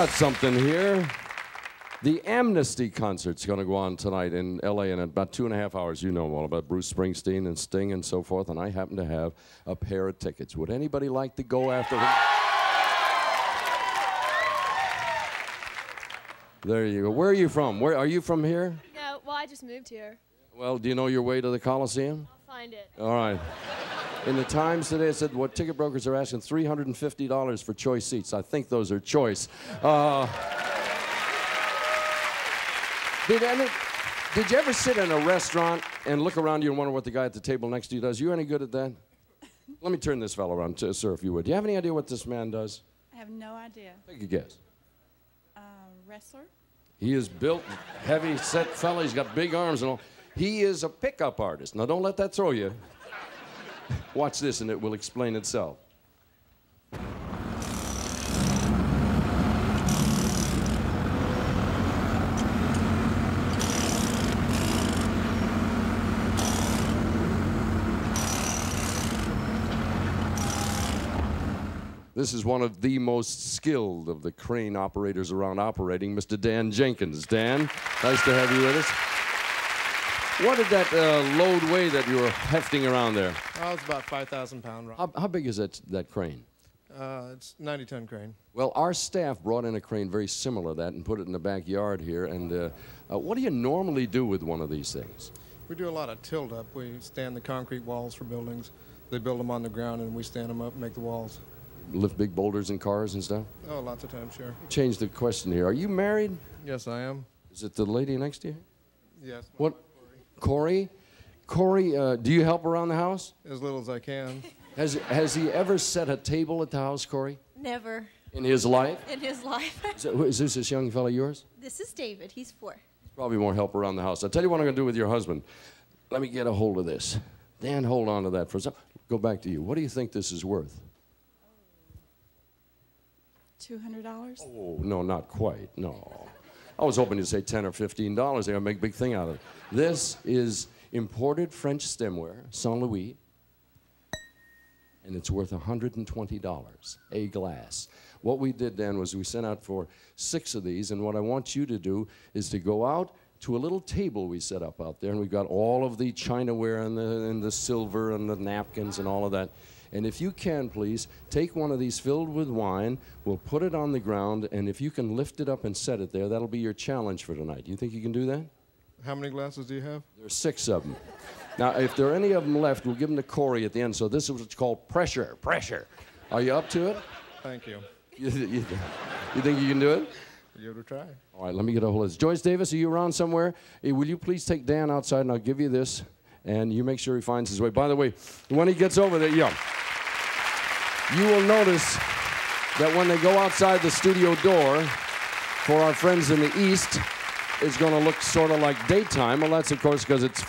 got something here. The Amnesty concert's going to go on tonight in L.A. in about 2.5 hours. You know all about Bruce Springsteen and Sting and so forth, and I happen to have a pair of tickets. Would anybody like to go after him? There you go. Where are you from? Where are you from here? No, well, I just moved here. Well, do you know your way to the Coliseum? I'll find it. All right. In the Times today, it said what ticket brokers are asking, $350 for choice seats. I think those are choice. Did you ever sit in a restaurant and look around you and wonder what the guy at the table next to you does? You any good at that? Let me turn this fellow around, sir, if you would. Do you have any idea what this man does? I have no idea. Take a guess. Wrestler? He is built, heavy set fella. He's got big arms and all. He is a pickup artist. Now, don't let that throw you. Watch this, and it will explain itself. This is one of the most skilled of the crane operators around operating, Mr. Dan Jenkins. Dan, nice to have you with us. What did that load weigh that you were hefting around there? Oh, it's about 5,000 pound. How big is that crane? It's 90-ton crane. Well, our staff brought in a crane very similar to that and put it in the backyard here. And what do you normally do with one of these things? We do a lot of tilt up. We stand the concrete walls for buildings. They build them on the ground, and we stand them up and make the walls. Lift big boulders in cars and stuff? Oh, lots of times, sure. Change the question here. Are you married? Yes, I am. Is it the lady next to you? Yes. What? Corey? Corey, do you help around the house? As little as I can. Has he ever set a table at the house, Corey? Never. In his life? In his life. Is this young fella yours? This is David. He's 4. Probably more help around the house. I'll tell you what I'm going to do with your husband. Let me get a hold of this. Dan, hold on to that for a second. Go back to you. What do you think this is worth? $200? Oh, no, not quite. No. I was hoping you'd say $10 or $15. They're going to make a big thing out of it. This is imported French stemware, Saint Louis, and it's worth $120 a glass. What we did, Dan, was we sent out for 6 of these, and what I want you to do is to go out to a little table we set up out there, and we've got all of the chinaware and the silver and the napkins and all of that. And if you can, please, take one of these filled with wine, we'll put it on the ground, and if you can lift it up and set it there, that'll be your challenge for tonight. Do you think you can do that? How many glasses do you have? There's 6 of them. Now, if there are any of them left, we'll give them to Corey at the end. So this is what's called pressure. Pressure. Are you up to it? Thank you. You think you can do it? Give it a try. All right, let me get a hold of this. Joyce Davis, are you around somewhere? Hey, will you please take Dan outside, and I'll give you this, and you make sure he finds his way. By the way, when he gets over there, you will notice that when they go outside the studio door, for our friends in the East, it's going to look sort of like daytime. Well, that's, of course, because it's,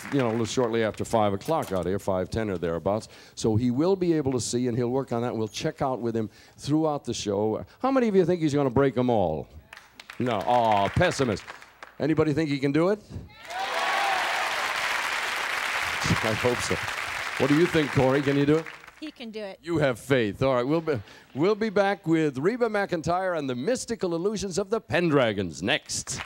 shortly after 5 o'clock out here, 5:10 or thereabouts. So he will be able to see, and he'll work on that. We'll check out with him throughout the show. How many of you think he's going to break them all? No. Aw, pessimist. Anybody think he can do it? I hope so. What do you think, Corey? Can you do it? He can do it. You have faith. All right, we'll be back with Reba McEntire and the mystical illusions of the Pendragons next.